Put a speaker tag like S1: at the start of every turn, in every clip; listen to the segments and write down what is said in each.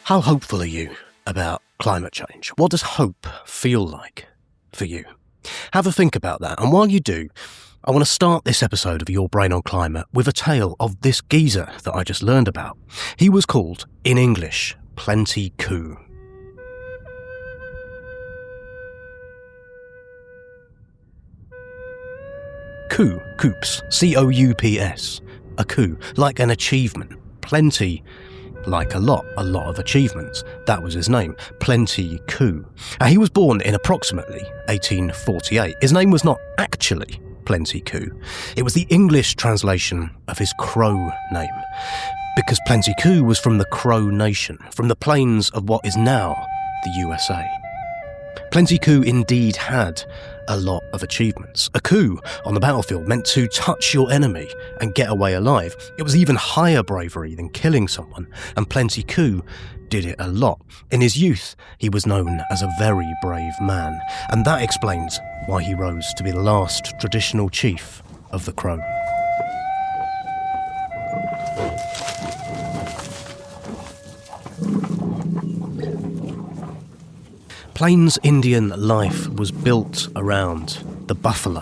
S1: How hopeful are you about climate change? What does hope feel like for you? Have a think about that. And while you do, I want to start this episode of Your Brain on Climate with a tale of this geezer that I just learned about. He was called, in English, Plenty Coups. Coups, C-O-U-P-S. A coup, like an achievement. Plenty, like a lot of achievements. That was his name, Plenty Coups. He was born in approximately 1848. His name was not actually Plenty Coups. It was the English translation of his Crow name, because Plenty Coups was from the Crow Nation, from the plains of what is now the USA. Plenty Coups indeed had a lot of achievements. A coup on the battlefield meant to touch your enemy and get away alive. It was even higher bravery than killing someone, and Plenty Coups did it a lot. In his youth, he was known as a very brave man, and that explains why he rose to be the last traditional chief of the Crow. Plains Indian life was built around the buffalo.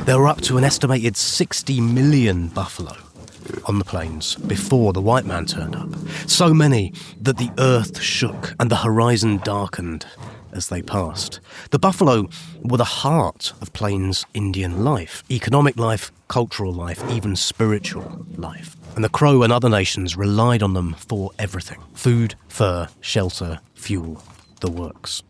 S1: There were up to an estimated 60 million buffalo on the plains before the white man turned up. So many that the earth shook and the horizon darkened as they passed. The buffalo were the heart of Plains Indian life, economic life, cultural life, even spiritual life. And the Crow and other nations relied on them for everything. Food, fur, shelter, fuel, the works.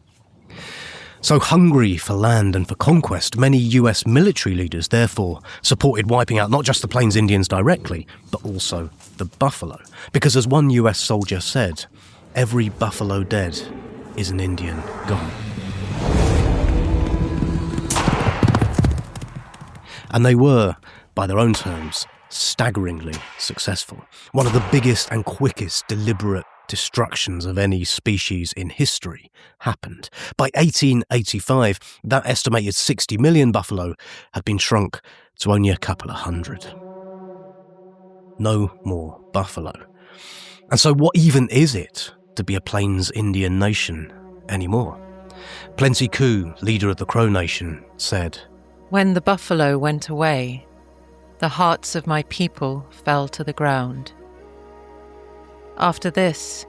S1: So hungry for land and for conquest, many US military leaders therefore supported wiping out not just the Plains Indians directly, but also the buffalo. Because as one US soldier said, every buffalo dead is an Indian gone. And they were, by their own terms, staggeringly successful. One of the biggest and quickest deliberate destructions of any species in history happened. By 1885, that estimated 60 million buffalo had been shrunk to only a couple of hundred. No more buffalo. And so what even is it to be a Plains Indian nation anymore? Plenty Coups, leader of the Crow Nation, said,
S2: "When the buffalo went away, the hearts of my people fell to the ground. After this,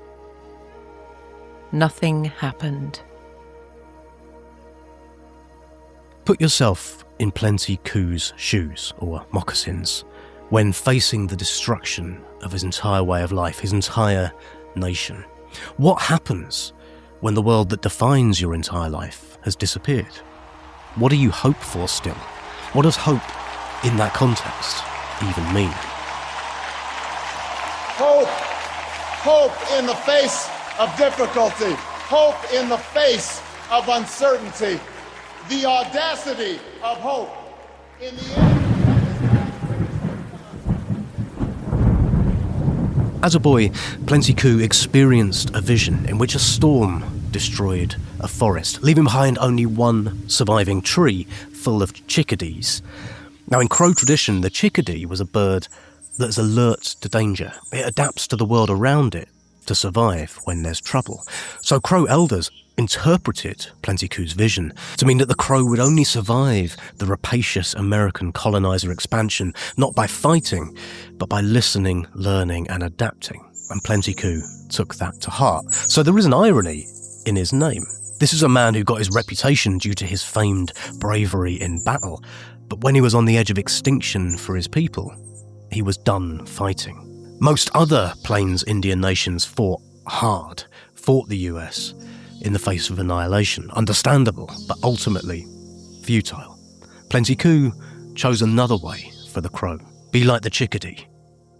S2: nothing happened."
S1: Put yourself in Plenty Coups' shoes, or moccasins, when facing the destruction of his entire way of life, his entire nation. What happens when the world that defines your entire life has disappeared? What do you hope for still? What does hope in that context even mean?
S3: Hope in the face of difficulty. Hope in the face of uncertainty. The audacity of hope in the end.
S1: As a boy, Plenty Coups experienced a vision in which a storm destroyed a forest, leaving behind only one surviving tree full of chickadees. Now, in Crow tradition, the chickadee was a bird that is alert to danger. It adapts to the world around it to survive when there's trouble. So Crow elders interpreted Plenty Coups' vision to mean that the crow would only survive the rapacious American colonizer expansion not by fighting, but by listening, learning and adapting. And Plenty Coups took that to heart. So there is an irony in his name. This is a man who got his reputation due to his famed bravery in battle. But when he was on the edge of extinction for his people, he was done fighting. Most other Plains Indian nations fought hard, fought the US in the face of annihilation. Understandable, but ultimately futile. Plenty Coups chose another way for the Crow. Be like the chickadee.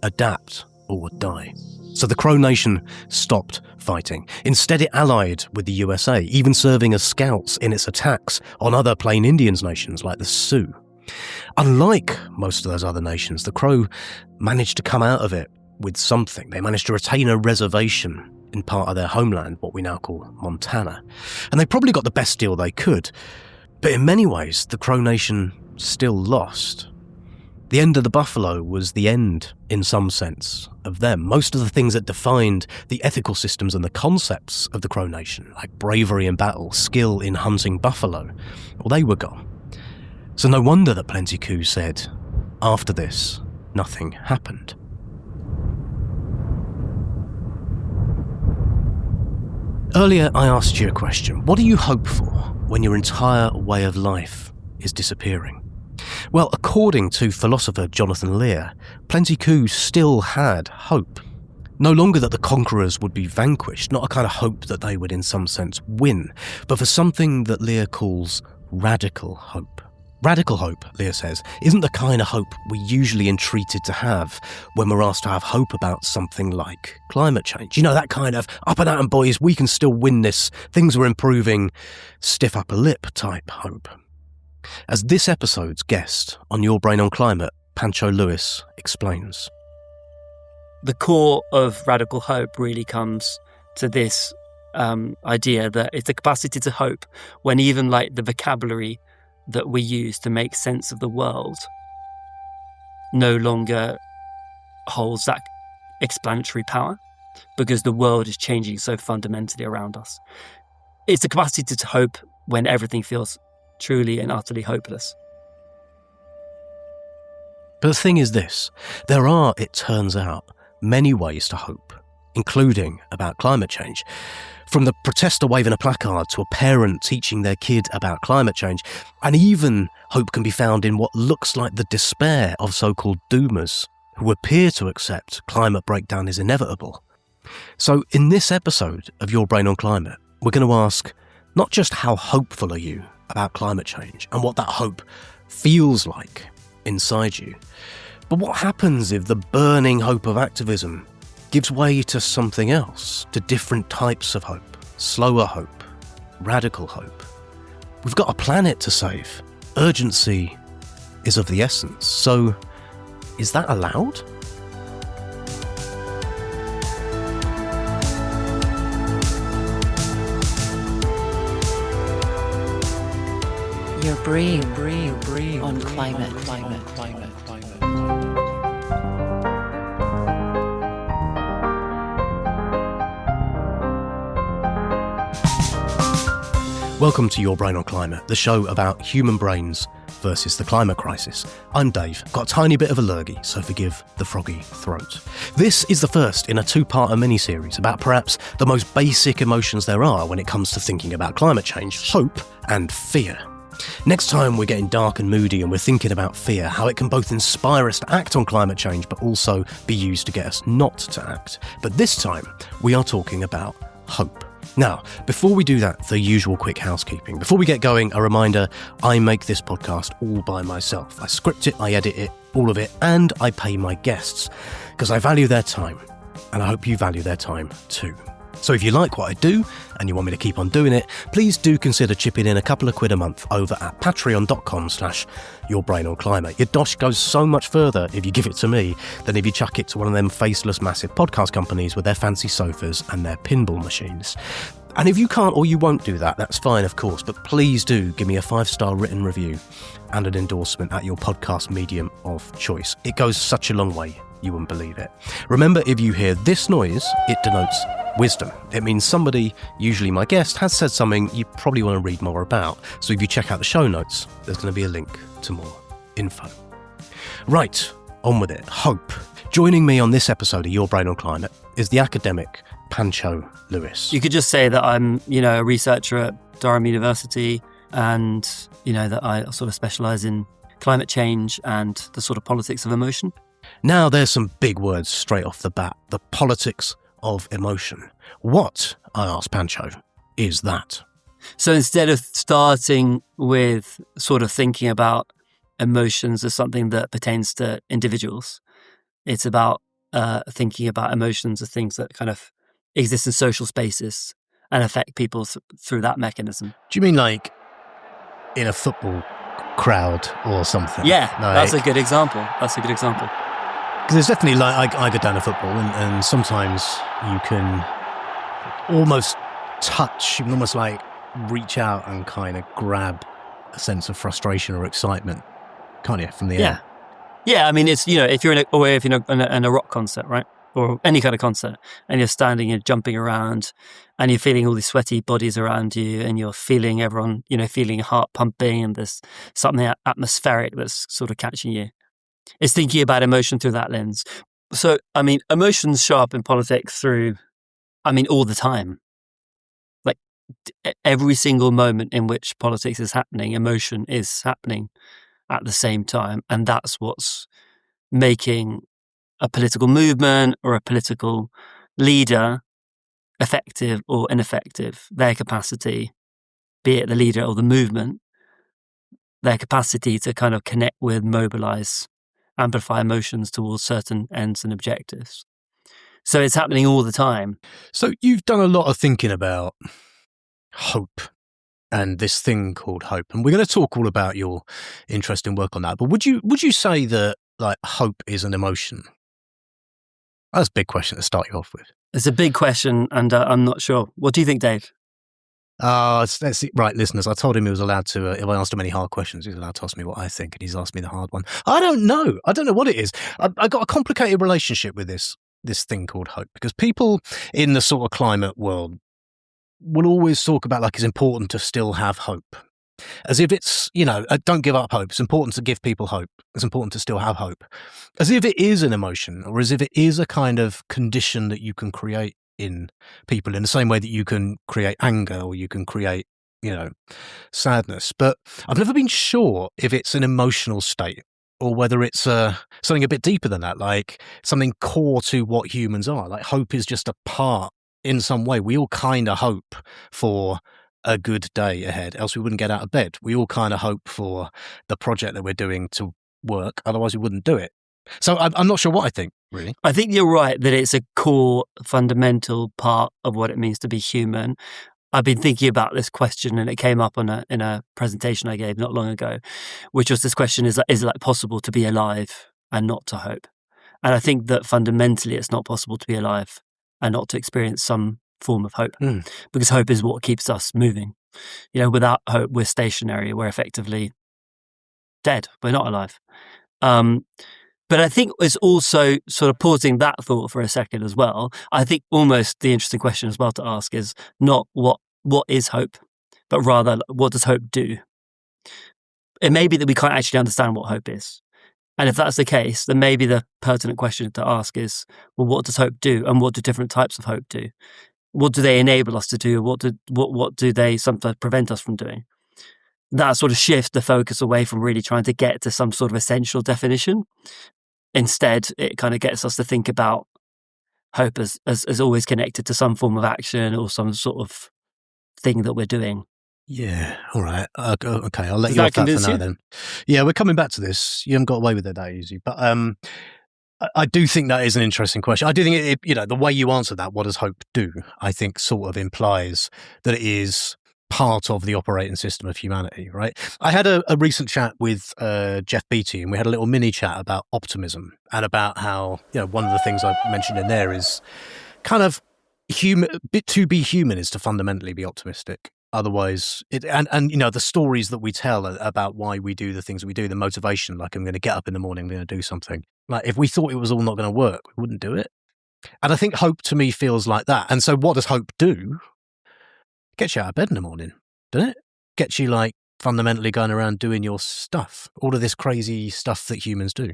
S1: Adapt or die. So the Crow Nation stopped fighting. Instead, it allied with the USA, even serving as scouts in its attacks on other Plain Indians nations like the Sioux. Unlike most of those other nations, the Crow managed to come out of it with something. They managed to retain a reservation in part of their homeland, what we now call Montana. And they probably got the best deal they could. But in many ways, the Crow Nation still lost. The end of the buffalo was the end, in some sense, of them. Most of the things that defined the ethical systems and the concepts of the Crow Nation, like bravery in battle, skill in hunting buffalo, well, they were gone. So no wonder that Plenty Coups said, after this, nothing happened. Earlier, I asked you a question. What do you hope for when your entire way of life is disappearing? Well, according to philosopher Jonathan Lear, Plenty Coups still had hope. No longer that the conquerors would be vanquished, not a kind of hope that they would in some sense win, but for something that Lear calls radical hope. Radical hope, Lear says, isn't the kind of hope we usually entreated to have when we're asked to have hope about something like climate change. You know, that kind of up and at 'em boys, we can still win this, things are improving, stiff upper lip type hope. As this episode's guest on Your Brain on Climate, Pancho Lewis explains.
S4: The core of radical hope really comes to this idea that it's the capacity to hope when even like the vocabulary that we use to make sense of the world no longer holds that explanatory power because the world is changing so fundamentally around us. It's the capacity to hope when everything feels truly and utterly hopeless.
S1: But the thing is this, there are, it turns out, many ways to hope, including about climate change. From the protester waving a placard to a parent teaching their kid about climate change, and even hope can be found in what looks like the despair of so-called doomers who appear to accept climate breakdown is inevitable. So in this episode of Your Brain on Climate, we're going to ask not just how hopeful are you about climate change and what that hope feels like inside you, but what happens if the burning hope of activism gives way to something else, to different types of hope, slower hope, radical hope. We've got a planet to save. Urgency is of the essence. So, is that allowed?
S2: Your brain on climate.
S1: Welcome to Your Brain on Climate, the show about human brains versus the climate crisis. I'm Dave, got a tiny bit of a lurgy, so forgive the froggy throat. This is the first in a two-parter mini-series about perhaps the most basic emotions there are when it comes to thinking about climate change, hope and fear. Next time we're getting dark and moody and we're thinking about fear, how it can both inspire us to act on climate change but also be used to get us not to act. But this time we are talking about hope. Now, before we do that, the usual quick housekeeping. Before we get going, a reminder, I make this podcast all by myself. I script it, I edit it, all of it, and I pay my guests because I value their time, and I hope you value their time too. So if you like what I do and you want me to keep on doing it, please do consider chipping in a couple of quid a month over at patreon.com/yourbrainonclimate. Your dosh goes so much further if you give it to me than if you chuck it to one of them faceless massive podcast companies with their fancy sofas and their pinball machines. And if you can't or you won't do that, that's fine, of course, but please do give me a 5-star written review and an endorsement at your podcast medium of choice. It goes such a long way, you wouldn't believe it. Remember, if you hear this noise, it denotes wisdom. It means somebody, usually my guest, has said something you probably want to read more about. So if you check out the show notes, there's going to be a link to more info. Right, on with it. Hope. Joining me on this episode of Your Brain on Climate is the academic Pancho Lewis.
S4: You could just say that I'm, a researcher at Durham University and, that I sort of specialise in climate change and the sort of politics of emotion.
S1: Now there's some big words straight off the bat. The politics of emotion. What, I asked Pancho, is that?
S4: So instead of starting with sort of thinking about emotions as something that pertains to individuals, it's about thinking about emotions as things that kind of exist in social spaces and affect people through that mechanism.
S1: Do you mean like in a football crowd or something?
S4: Yeah, that's a good example.
S1: Because there's definitely, like, I go down to football and sometimes you can almost touch, you can almost like reach out and kind of grab a sense of frustration or excitement, can't you, from the air?
S4: Yeah, I mean, it's, if you're in a rock concert, right? Or any kind of concert, and you're standing and jumping around and you're feeling all these sweaty bodies around you and you're feeling everyone, feeling your heart pumping and there's something atmospheric that's sort of catching you. It's thinking about emotion through that lens. So, I mean, emotions show up in politics all the time. Like every single moment in which politics is happening, emotion is happening at the same time. And that's what's making a political movement or a political leader effective or ineffective. Their capacity, be it the leader or the movement, their capacity to kind of connect with, mobilize, amplify emotions towards certain ends and objectives. So it's happening all the time.
S1: So you've done a lot of thinking about hope and this thing called hope, and we're going to talk all about your interesting work on that. But would you say that like hope is an emotion? That's a big question to start you off with.
S4: It's a big question, and I'm not sure. What do you think, Dave?
S1: Right, listeners, I told him he was allowed to, if I asked him any hard questions, he was allowed to ask me what I think, and he's asked me the hard one. I don't know what it is. I've got a complicated relationship with this thing called hope, because people in the sort of climate world will always talk about like it's important to still have hope. As if it's, don't give up hope. It's important to give people hope. It's important to still have hope. As if it is an emotion, or as if it is a kind of condition that you can create in people in the same way that you can create anger or you can create, sadness. But I've never been sure if it's an emotional state or whether it's something a bit deeper than that, like something core to what humans are. Like hope is just a part in some way. We all kind of hope for a good day ahead, else we wouldn't get out of bed. We all kind of hope for the project that we're doing to work, otherwise we wouldn't do it. So I'm not sure what I think, really.
S4: I think you're right that it's a core, fundamental part of what it means to be human. I've been thinking about this question, and it came up in a presentation I gave not long ago, which was this question: is it like possible to be alive and not to hope? And I think that fundamentally, it's not possible to be alive and not to experience some form of hope, because hope is what keeps us moving. Without hope, we're stationary. We're effectively dead. We're not alive. But I think it's also sort of pausing that thought for a second as well. I think almost the interesting question as well to ask is not what is hope, but rather what does hope do? It may be that we can't actually understand what hope is. And if that's the case, then maybe the pertinent question to ask is, well, what does hope do? And what do different types of hope do? What do they enable us to do? What do they sometimes prevent us from doing? That sort of shifts the focus away from really trying to get to some sort of essential definition. Instead, it kind of gets us to think about hope as always connected to some form of action or some sort of thing that we're doing.
S1: Yeah, all right. Okay, I'll let you off that for now then. Yeah, we're coming back to this. You haven't got away with it that easy. But I do think that is an interesting question. I do think, the way you answer that, what does hope do, I think sort of implies that it is part of the operating system of humanity, right? I had a recent chat with Jeff Beattie, and we had a little mini chat about optimism and about how, one of the things I mentioned in there is kind of to be human is to fundamentally be optimistic. Otherwise, the stories that we tell about why we do the things we do, the motivation, like I'm going to get up in the morning, I'm going to do something. Like if we thought it was all not going to work, we wouldn't do it. And I think hope to me feels like that. And so what does hope do? Gets you out of bed in the morning, doesn't it? Gets you like fundamentally going around doing your stuff, all of this crazy stuff that humans do.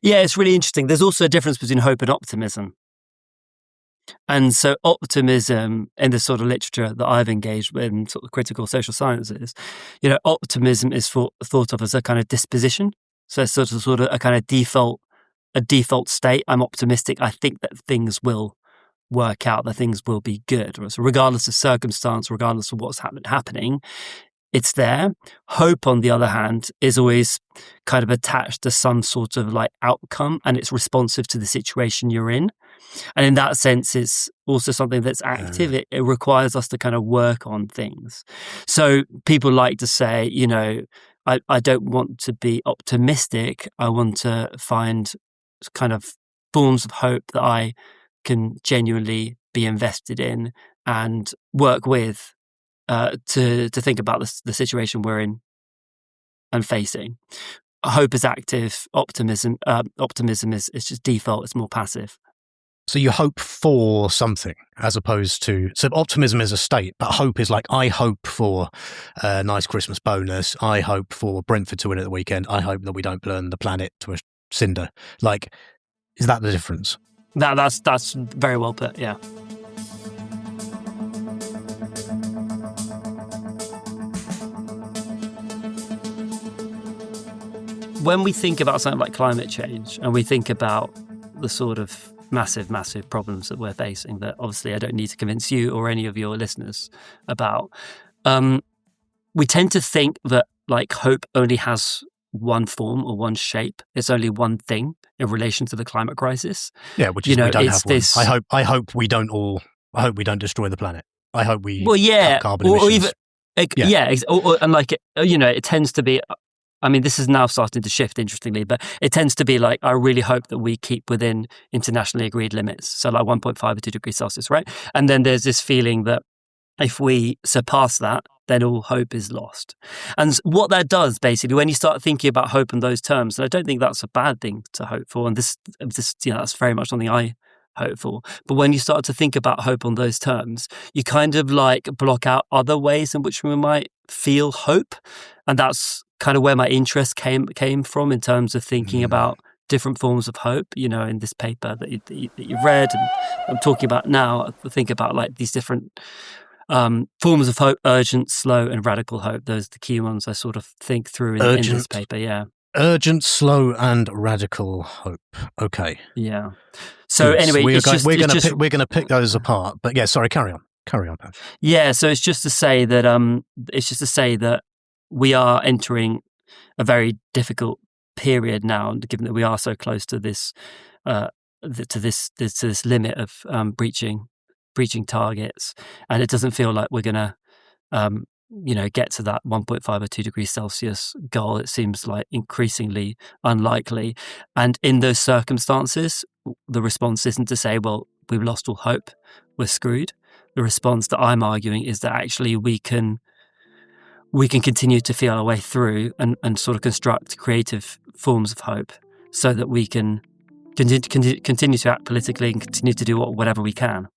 S4: Yeah, it's really interesting. There's also a difference between hope and optimism. And so optimism in the sort of literature that I've engaged with in sort of critical social sciences, optimism is thought of as a kind of disposition. So it's sort of a kind of default state. I'm optimistic. I think that things will work out, that things will be good. So regardless of circumstance, regardless of what's happening, it's there. Hope, on the other hand, is always kind of attached to some sort of like outcome, and it's responsive to the situation you're in. And in that sense, it's also something that's active. It requires us to kind of work on things. So people like to say, I don't want to be optimistic. I want to find kind of forms of hope that I can genuinely be invested in and work with to think about the situation we're in and facing. hope is active, optimism is just default, it's more passive.
S1: So you hope for something as opposed to... So optimism is a state, but hope is like, I hope for a nice Christmas bonus. I hope for Brentford to win at the weekend. I hope that we don't burn the planet to a cinder. Like, is that the difference?
S4: That's very well put, yeah. When we think about something like climate change and we think about the sort of massive problems that we're facing that obviously I don't need to convince you or any of your listeners about, we tend to think that like hope only has one form or one shape. It's only one thing in relation to the climate crisis.
S1: Yeah, which is we don't have one. I hope we don't destroy the planet. I hope we cut carbon emissions.
S4: And like it tends to be. I mean, this is now starting to shift, interestingly, but it tends to be like, I really hope that we keep within internationally agreed limits. So like 1.5 or 2 degrees Celsius, right? And then there's this feeling that if we surpass that, then all hope is lost. And what that does, basically, when you start thinking about hope in those terms, and I don't think that's a bad thing to hope for, and this that's very much something I hope for. But when you start to think about hope on those terms, you kind of like block out other ways in which we might feel hope. And that's kind of where my interest came from in terms of thinking about different forms of hope, in this paper that you've read and I'm talking about now. I think about like these different forms of hope: urgent, slow, and radical hope. Those are the key ones I sort of think through in this paper. Yeah.
S1: Urgent, slow, and radical hope. Okay.
S4: Yeah. So anyway,
S1: we're going to pick those apart. But yeah, sorry, carry on, Pat.
S4: Yeah. So it's just to say that we are entering a very difficult period now, given that we are so close to this this limit of breaching targets, and it doesn't feel like we're going to get to that 1.5 or 2 degrees Celsius goal. It seems like increasingly unlikely. And in those circumstances, the response isn't to say, well, we've lost all hope, we're screwed. The response that I'm arguing is that actually we can continue to feel our way through and sort of construct creative forms of hope so that we can continue to act politically and continue to do whatever we can.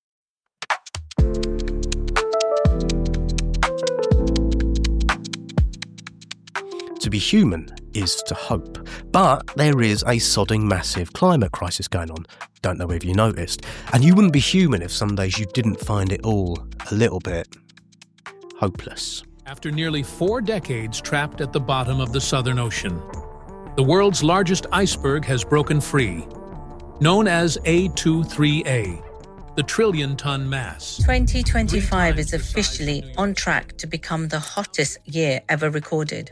S1: To be human is to hope. But there is a sodding massive climate crisis going on. Don't know if you noticed. And you wouldn't be human if some days you didn't find it all a little bit hopeless.
S5: After nearly 4 decades trapped at the bottom of the Southern Ocean, the world's largest iceberg has broken free, known as A23A, the trillion-ton mass.
S6: 2025 is officially on track to become the hottest year ever recorded.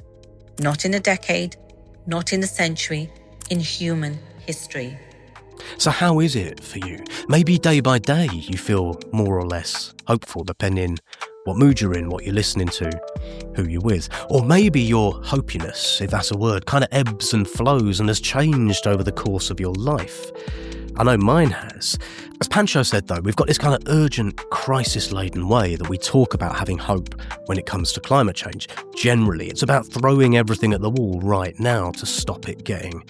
S6: Not in a decade, not in a century, in human history.
S1: So how is it for you? Maybe day by day you feel more or less hopeful, depending what mood you're in, what you're listening to, who you're with. Or maybe your hopiness, if that's a word, kind of ebbs and flows and has changed over the course of your life. I know mine has. As Pancho said, though, we've got this kind of urgent, crisis-laden way that we talk about having hope when it comes to climate change. Generally, it's about throwing everything at the wall right now to stop it getting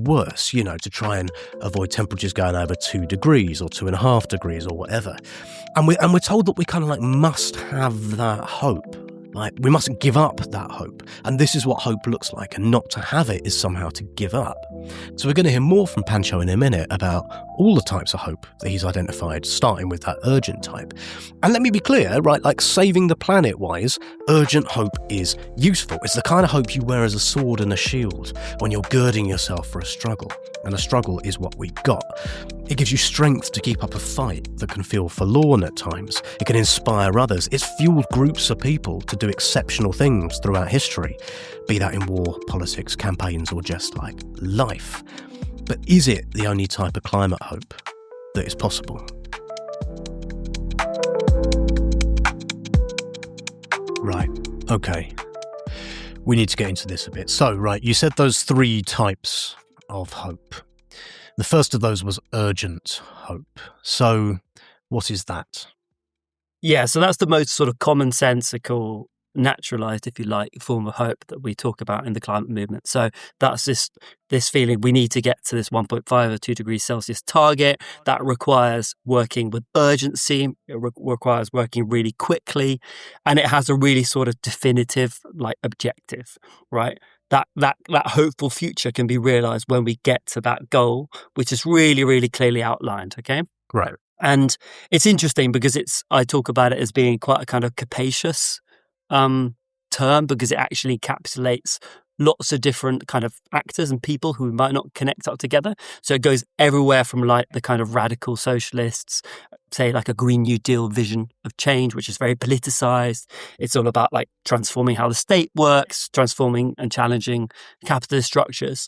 S1: worse, to try and avoid temperatures going over 2 degrees or 2.5 degrees or whatever. And we're told that we kind of like must have that hope. Like, we mustn't give up that hope. And this is what hope looks like, and not to have it is somehow to give up. So we're going to hear more from Pancho in a minute about all the types of hope that he's identified, starting with that urgent type. And let me be clear, right, like saving the planet-wise, urgent hope is useful. It's the kind of hope you wear as a sword and a shield when you're girding yourself for a struggle. And a struggle is what we've got. It gives you strength to keep up a fight that can feel forlorn at times. It can inspire others. It's fueled groups of people to do exceptional things throughout history, be that in war, politics, campaigns, or just like life. But is it the only type of climate hope that is possible? Right, okay. We need to get into this a bit. So, right, you said those 3 types of hope. The first of those was urgent hope. So, what is that?
S4: Yeah, so that's the most sort of commonsensical naturalized, if you like, form of hope that we talk about in the climate movement. So that's this feeling we need to get to this 1.5 or 2 degrees Celsius target. That requires working with urgency. It requires working really quickly, and it has a really sort of definitive like objective, right? That hopeful future can be realized when we get to that goal, which is really, really clearly outlined. Okay.
S1: Right.
S4: And it's interesting because I talk about it as being quite a kind of capacious term, because it actually encapsulates lots of different kind of actors and people who might not connect up together. So it goes everywhere from like the kind of radical socialists, say like a Green New Deal vision of change, which is very politicized. It's all about like transforming how the state works, transforming and challenging capitalist structures,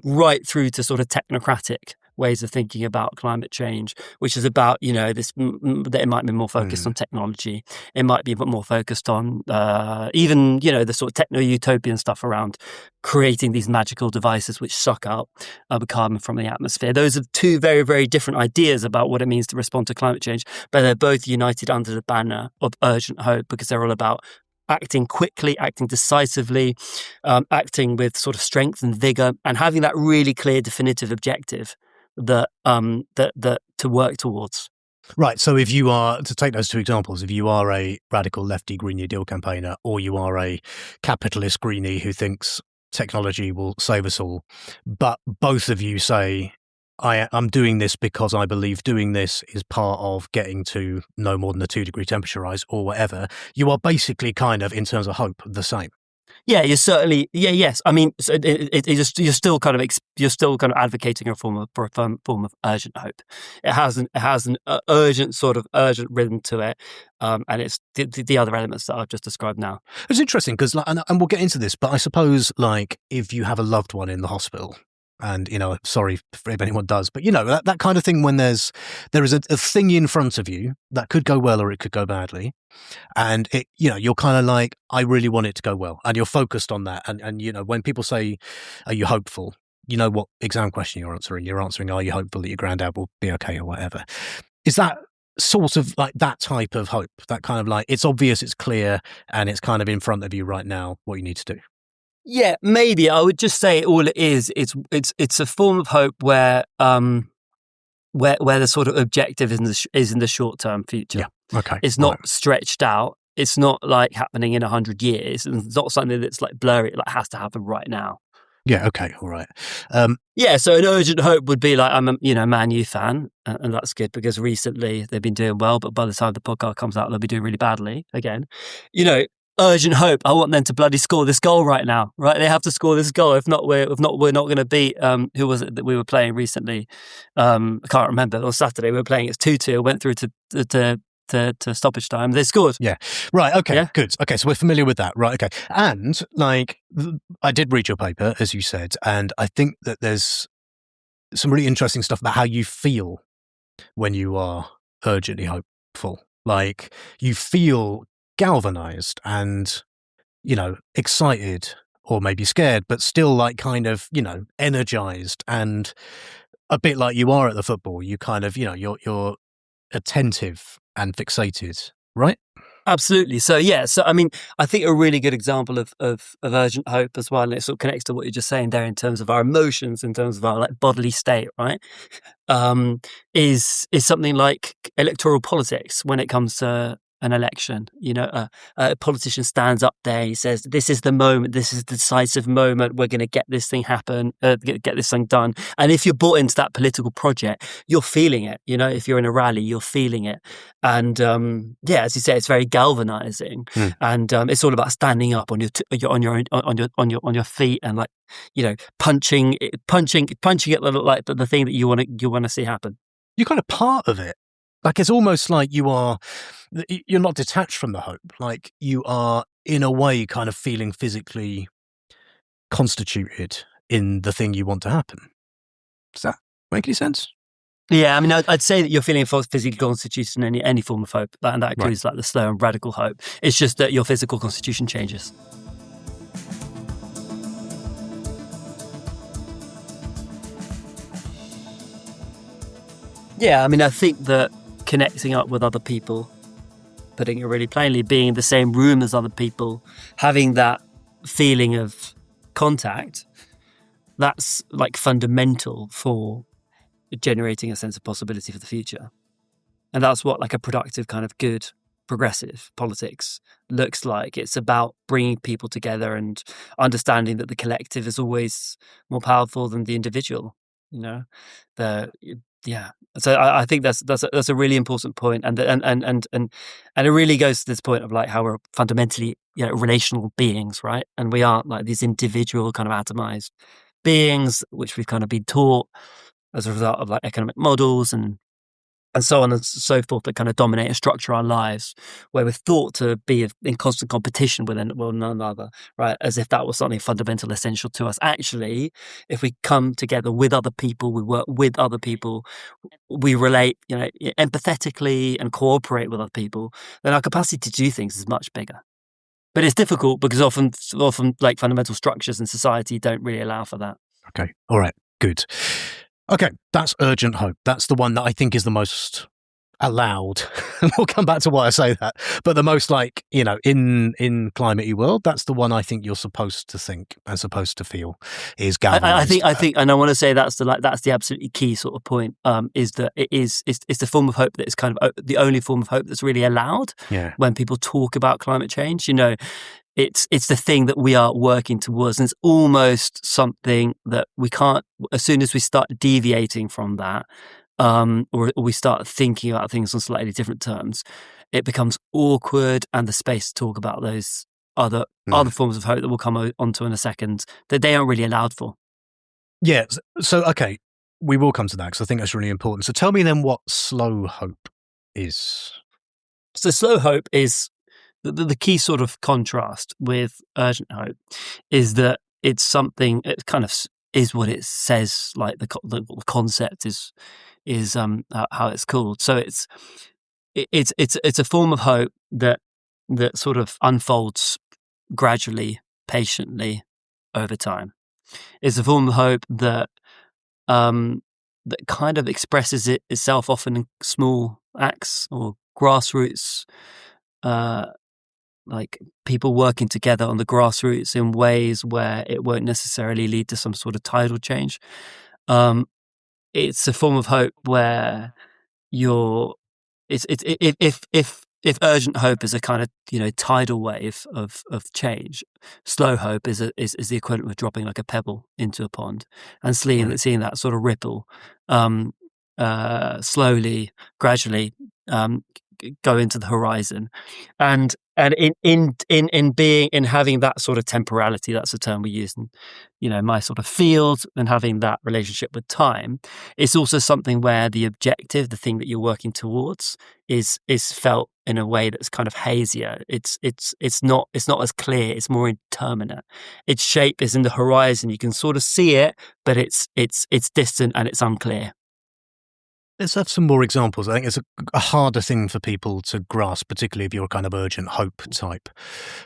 S4: right through to sort of technocratic ways of thinking about climate change, which is about, this, that it might be more focused on technology. It might be a bit more focused on even, the sort of techno-utopian stuff around creating these magical devices which suck out carbon from the atmosphere. Those are two very, very different ideas about what it means to respond to climate change, but they're both united under the banner of urgent hope, because they're all about acting quickly, acting decisively, acting with sort of strength and vigor, and having that really clear, definitive objective that to work towards.
S1: Right. So if you are, to take those two examples, if you are a radical lefty Green New Deal campaigner, or you are a capitalist greenie who thinks technology will save us all, but both of you say, I'm doing this because I believe doing this is part of getting to no more than a 2 degree temperature rise or whatever, you are basically kind of, in terms of hope, the same.
S4: Yeah, you're certainly. Yeah, yes. I mean, you're still kind of advocating for a form of urgent hope. It has an urgent rhythm to it, and it's the other elements that I've just described now.
S1: It's interesting because, and we'll get into this, but I suppose like if you have a loved one in the hospital. And, sorry if anyone does, but, that kind of thing when there is a thing in front of you that could go well or it could go badly. And, you're kind of like, I really want it to go well. And you're focused on that. And when people say, are you hopeful? You know what exam question you're answering. You're answering, are you hopeful that your granddad will be okay or whatever? Is that sort of like that type of hope? That kind of like, it's obvious, it's clear, and it's kind of in front of you right now what you need to do?
S4: Yeah, maybe I would just say all it is. It's a form of hope where the sort of objective is in the short term future.
S1: Yeah. Okay.
S4: It's not stretched out. It's not like happening in 100 years. And it's not something that's like blurry. It like has to happen right now.
S1: Yeah. Okay. All right.
S4: Yeah. So an urgent hope would be like, I'm a Man U fan, and that's good because recently they've been doing well, but by the time the podcast comes out, they'll be doing really badly again. Urgent hope. I want them to bloody score this goal right now. Right, they have to score this goal. If not, we're not going to beat. Who was it that we were playing recently? I can't remember. On Saturday we were playing. It's 2-2. Went through to stoppage time. They scored.
S1: Yeah. Right. Okay.
S4: Yeah?
S1: Good. Okay. So we're familiar with that. Right. Okay. And like, I did read your paper, as you said, and I think that there's some really interesting stuff about how you feel when you are urgently hopeful. Like you feel galvanized and, excited or maybe scared, but still like kind of, energized, and a bit like you are at the football. You kind of, you're attentive and fixated, right?
S4: Absolutely. So yeah. So I mean, I think a really good example of urgent hope as well, and it sort of connects to what you're just saying there in terms of our emotions, in terms of our like bodily state, right? Is something like electoral politics when it comes to an election. A politician stands up there, he says, this is the moment, this is the decisive moment, we're going to get this thing get this thing done. And if you're bought into that political project, you're feeling it. If you're in a rally, you're feeling it. And as you say, it's very galvanizing. And it's all about standing up on your feet and like, punching at the thing that you want to see happen.
S1: You're kind of part of it. Like it's almost like you're not detached from the hope. Like you are, in a way, kind of feeling physically constituted in the thing you want to happen. Does that make any sense?
S4: Yeah, I mean, I'd say that you're feeling physically constituted in any form of hope, and that includes like the slow and radical hope. It's just that your physical constitution changes. Yeah, I mean, I think that connecting up with other people putting it really plainly, being in the same room as other people, having that feeling of contact, that's like fundamental for generating a sense of possibility for the future. And that's what like a productive kind of good progressive politics looks like. It's about bringing people together and understanding that the collective is always more powerful than the individual, you know. So I think that's a really important point, and it really goes to this point of like how we're fundamentally, you know, relational beings, right? And we aren't like these individual kind of atomized beings, which we've kind of been taught as a result of like economic models and so on and so forth that kind of dominate and structure our lives, where we're thought to be in constant competition with one another, right? As if that was something fundamental, essential to us. Actually, if we come together with other people, we work with other people, we relate, you know, empathetically and cooperate with other people, then our capacity to do things is much bigger. But it's difficult because often like fundamental structures in society don't really allow for that.
S1: Okay. All right. Good. Okay, that's urgent hope. That's the one that I think is the most allowed. And we'll come back to why I say that. But the most like, you know, in climate-y world, that's the one I think you're supposed to think and supposed to feel is galvanized.
S4: I think, and I want to say that's the absolutely key sort of point. Is that it's the form of hope that is kind of the only form of hope that's really allowed.
S1: Yeah.
S4: When people talk about climate change, you know. It's the thing that we are working towards, and it's almost something that we can't. As soon as we start deviating from that, or we start thinking about things on slightly different terms, it becomes awkward, and the space to talk about those other forms of hope that we'll come onto in a second that they aren't really allowed for.
S1: Yeah. So okay, we will come to that because I think that's really important. So tell me then what slow hope is.
S4: So slow hope is. The key sort of contrast with urgent hope is that it's something. It kind of is what it says. Like the concept is how it's called. So it's a form of hope that sort of unfolds gradually, patiently over time. It's a form of hope that kind of expresses itself often in small acts or grassroots. Like people working together on the grassroots in ways where it won't necessarily lead to some sort of tidal change. It's a form of hope where if urgent hope is a kind of, you know, tidal wave of change, slow hope is the equivalent of dropping like a pebble into a pond and seeing that sort of ripple slowly, gradually go into the horizon, and in having that sort of temporality, that's a term we use in, you know, my sort of field, and having that relationship with time, it's also something where the objective, the thing that you're working towards, is felt in a way that's kind of hazier. It's not as clear. It's more indeterminate. Its shape is in the horizon. You can sort of see it, but it's distant and it's unclear.
S1: Let's have some more examples. I think it's a harder thing for people to grasp, particularly if you're a kind of urgent hope type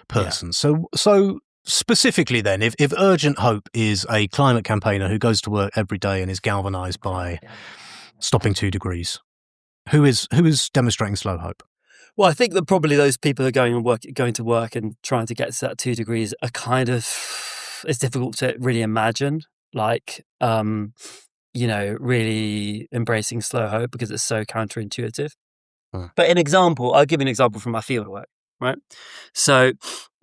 S1: person. Yeah. So specifically then, if urgent hope is a climate campaigner who goes to work every day and is galvanized by stopping 2 degrees, who is demonstrating slow hope?
S4: Well, I think that probably those people who are going to work and trying to get to that 2 degrees are kind of, it's difficult to really imagine, like, you know, really embracing slow hope because it's so counterintuitive. But I'll give you an example from my field work, right? So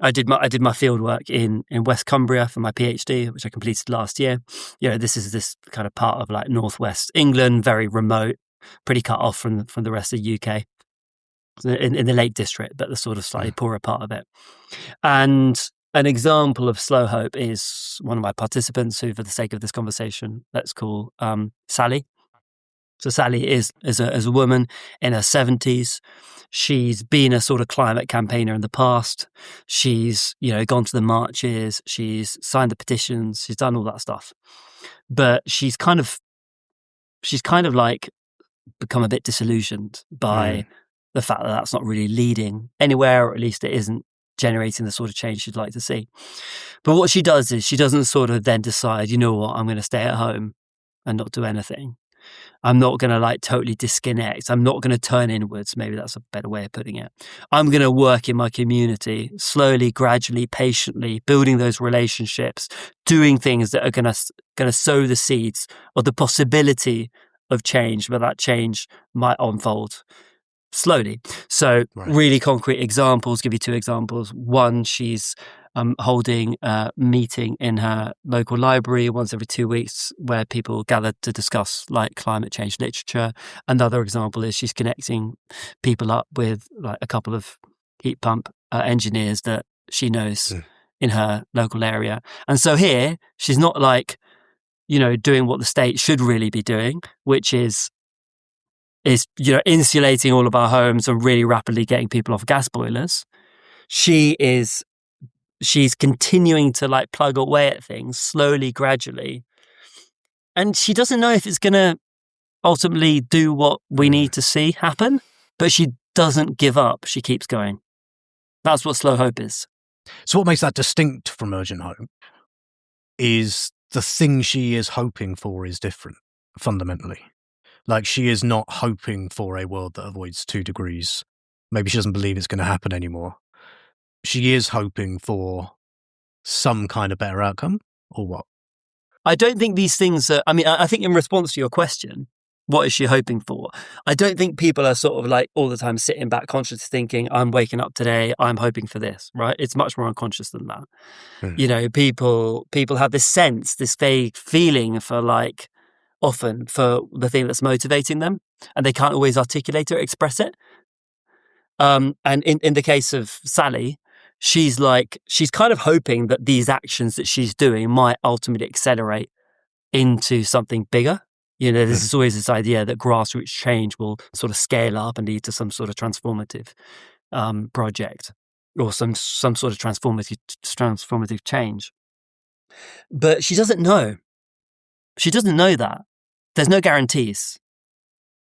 S4: I did my field work in West Cumbria for my PhD, which I completed last year. You know, this is this kind of part of like northwest England, very remote, pretty cut off from the rest of the UK, in the Lake District, but the sort of slightly poorer part of it. And an example of slow hope is one of my participants, who, for the sake of this conversation, let's call Sally. So Sally is a woman in her 70s. She's been a sort of climate campaigner in the past. She's, you know, gone to the marches. She's signed the petitions. She's done all that stuff. But she's kind of like become a bit disillusioned by the fact that that's not really leading anywhere, or at least it isn't generating the sort of change she'd like to see. But what she does is she doesn't sort of then decide, you know what, I'm going to stay at home and not do anything. I'm not going to like totally disconnect. I'm not going to turn inwards. Maybe that's a better way of putting it. I'm going to work in my community slowly, gradually, patiently, building those relationships, doing things that are going to sow the seeds of the possibility of change, where that change might unfold slowly. So really concrete examples, give you 2 examples. One, she's holding a meeting in her local library once every 2 weeks where people gather to discuss like climate change literature. Another example is she's connecting people up with like a couple of heat pump engineers that she knows in her local area. And so here she's not like, doing what the state should really be doing, which is insulating all of our homes and really rapidly getting people off gas boilers. She's continuing to like plug away at things slowly, gradually. And she doesn't know if it's going to ultimately do what we need to see happen, but she doesn't give up. She keeps going. That's what slow hope is.
S1: So what makes that distinct from urgent hope is the thing she is hoping for is different, fundamentally. Like, she is not hoping for a world that avoids 2 degrees. Maybe she doesn't believe it's going to happen anymore. She is hoping for some kind of better outcome, or what?
S4: I don't think these things are, I think in response to your question, what is she hoping for? I don't think people are sort of like all the time sitting back conscious thinking, I'm waking up today, I'm hoping for this, right? It's much more unconscious than that. People have this sense, this vague feeling for like, often for the thing that's motivating them, and they can't always articulate or express it. And in the case of Sally, she's kind of hoping that these actions that she's doing might ultimately accelerate into something bigger. There's always this idea that grassroots change will sort of scale up and lead to some sort of transformative project or some sort of transformative change. But she doesn't know. She doesn't know that. There's no guarantees.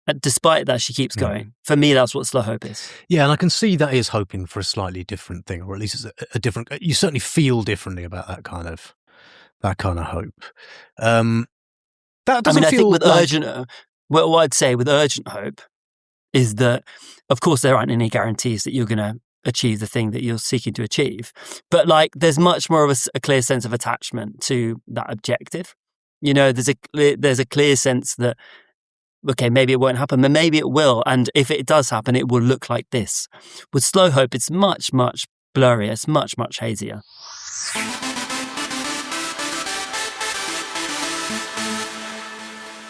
S4: And despite that, she keeps going. For me, that's what slow hope is.
S1: Yeah, and I can see that is hoping for a slightly different thing, or at least it's a different. You certainly feel differently about that kind of hope. That doesn't feel.
S4: I think with
S1: like...
S4: urgent, what I'd say with urgent hope is that, of course, there aren't any guarantees that you're going to achieve the thing that you're seeking to achieve, but like there's much more of a clear sense of attachment to that objective. There's a clear sense that, okay, maybe it won't happen, but maybe it will. And if it does happen, it will look like this. With slow hope, it's much, much blurrier. It's much, much hazier.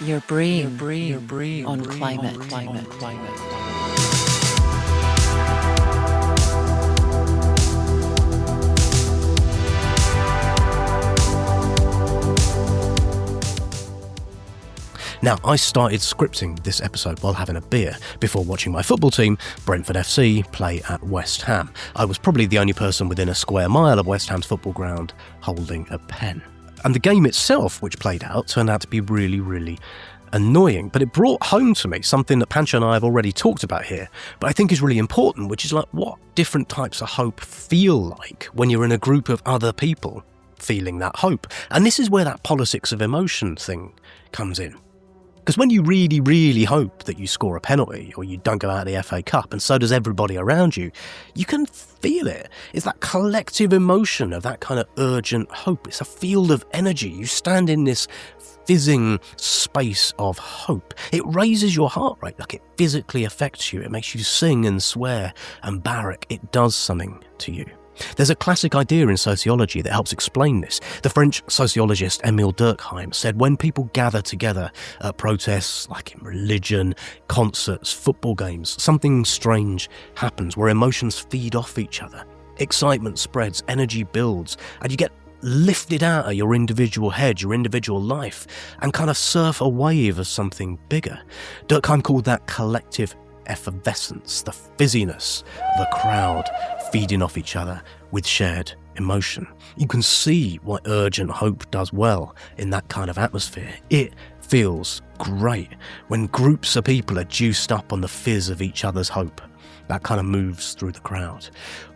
S2: Your breathe on climate.
S1: Now, I started scripting this episode while having a beer before watching my football team, Brentford FC, play at West Ham. I was probably the only person within a square mile of West Ham's football ground holding a pen. And the game itself, which played out, turned out to be really, really annoying. But it brought home to me something that Pancho and I have already talked about here, but I think is really important, which is like what different types of hope feel like when you're in a group of other people feeling that hope. And this is where that politics of emotion thing comes in. Because when you really, really hope that you score a penalty or you don't go out of the FA Cup, and so does everybody around you, you can feel it. It's that collective emotion of that kind of urgent hope. It's a field of energy. You stand in this fizzing space of hope. It raises your heart rate, like it physically affects you. It makes you sing and swear and barrack. It does something to you. There's a classic idea in sociology that helps explain this. The French sociologist Émile Durkheim said when people gather together at protests, like in religion, concerts, football games, something strange happens where emotions feed off each other. Excitement spreads, energy builds, and you get lifted out of your individual head, your individual life, and kind of surf a wave of something bigger. Durkheim called that collective effervescence, the fizziness of a crowd feeding off each other with shared emotion. You can see what urgent hope does well in that kind of atmosphere. It feels great when groups of people are juiced up on the fizz of each other's hope. That kind of moves through the crowd.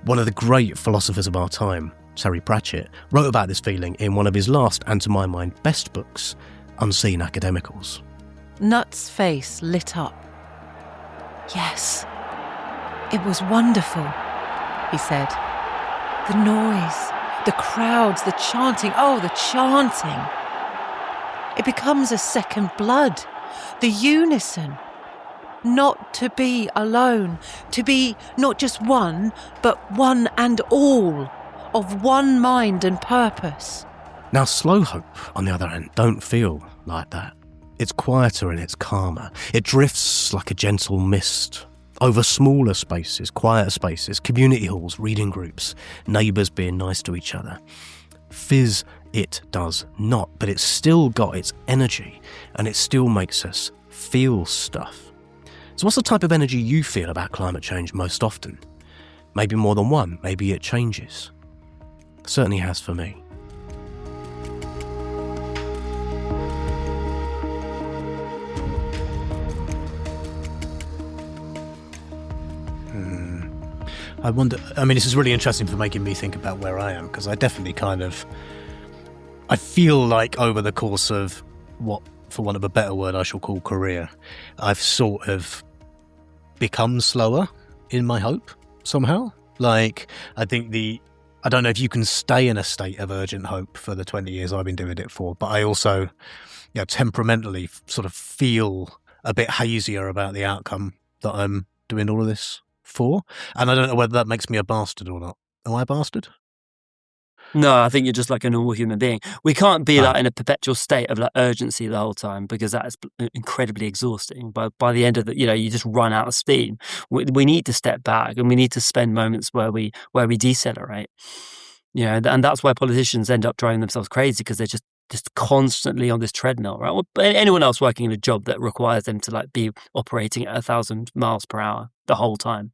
S1: One of the great philosophers of our time, Terry Pratchett, wrote about this feeling in one of his last, and to my mind, best books, Unseen Academicals.
S2: Nut's face lit up. Yes, it was wonderful, he said. The noise, the crowds, the chanting. Oh, the chanting. It becomes a second blood, the unison. Not to be alone, to be not just one, but one and all, of one mind and purpose.
S1: Now, slow hope, on the other hand, don't feel like that. It's quieter and it's calmer. It drifts like a gentle mist over smaller spaces, quieter spaces, community halls, reading groups, neighbours being nice to each other. Fizz, it does not, but it's still got its energy and it still makes us feel stuff. So what's the type of energy you feel about climate change most often? Maybe more than one, maybe it changes. Certainly has for me. I wonder, this is really interesting for making me think about where I am, because I definitely I feel like over the course of what, for want of a better word, I shall call career, I've sort of become slower in my hope somehow. Like, I don't know if you can stay in a state of urgent hope for the 20 years I've been doing it for, but I also, temperamentally sort of feel a bit hazier about the outcome that I'm doing all of this for. And I don't know whether that makes me a bastard or not. Am I a bastard?
S4: No, I think you're just like a normal human being. We can't be like in a perpetual state of like urgency the whole time, because that is incredibly exhausting. By the end of you just run out of steam. We need to step back, and we need to spend moments where we decelerate. And that's why politicians end up driving themselves crazy, because they're just constantly on this treadmill, right? Well, anyone else working in a job that requires them to like be operating at 1,000 miles per hour the whole time.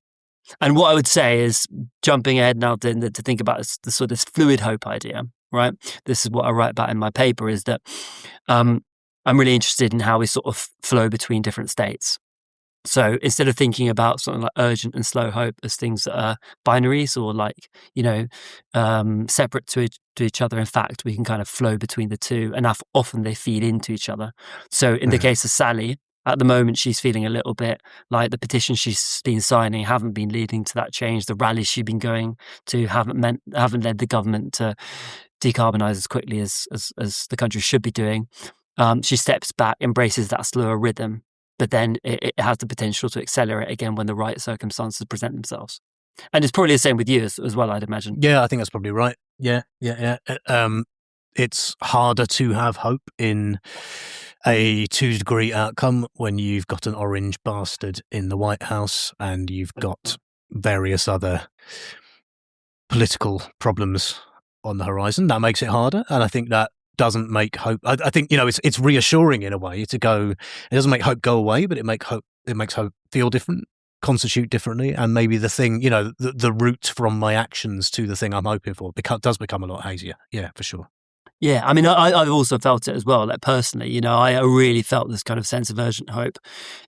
S4: And what I would say is, jumping ahead now to think about the sort of this fluid hope idea, right? This is what I write about in my paper, is that I'm really interested in how we sort of flow between different states. So instead of thinking about something like urgent and slow hope as things that are binaries or like, separate to each other, in fact, we can kind of flow between the two, and often they feed into each other. So in the case of Sally, at the moment, she's feeling a little bit like the petitions she's been signing haven't been leading to that change. The rallies she's been going to haven't led the government to decarbonise as quickly as the country should be doing. She steps back, embraces that slower rhythm, but then it has the potential to accelerate again when the right circumstances present themselves. And it's probably the same with you as well, I'd imagine.
S1: Yeah, I think that's probably right. Yeah. It's harder to have hope in a 2-degree outcome when you've got an orange bastard in the White House and you've got various other political problems on the horizon. That makes it harder, and I think that doesn't make hope. I think it's reassuring in a way to go. It doesn't make hope go away, but it makes hope feel different, constitute differently, and maybe the thing, the route from my actions to the thing I'm hoping for does become a lot hazier. Yeah, for sure.
S4: Yeah, I've also felt it as well. Like personally, I really felt this kind of sense of urgent hope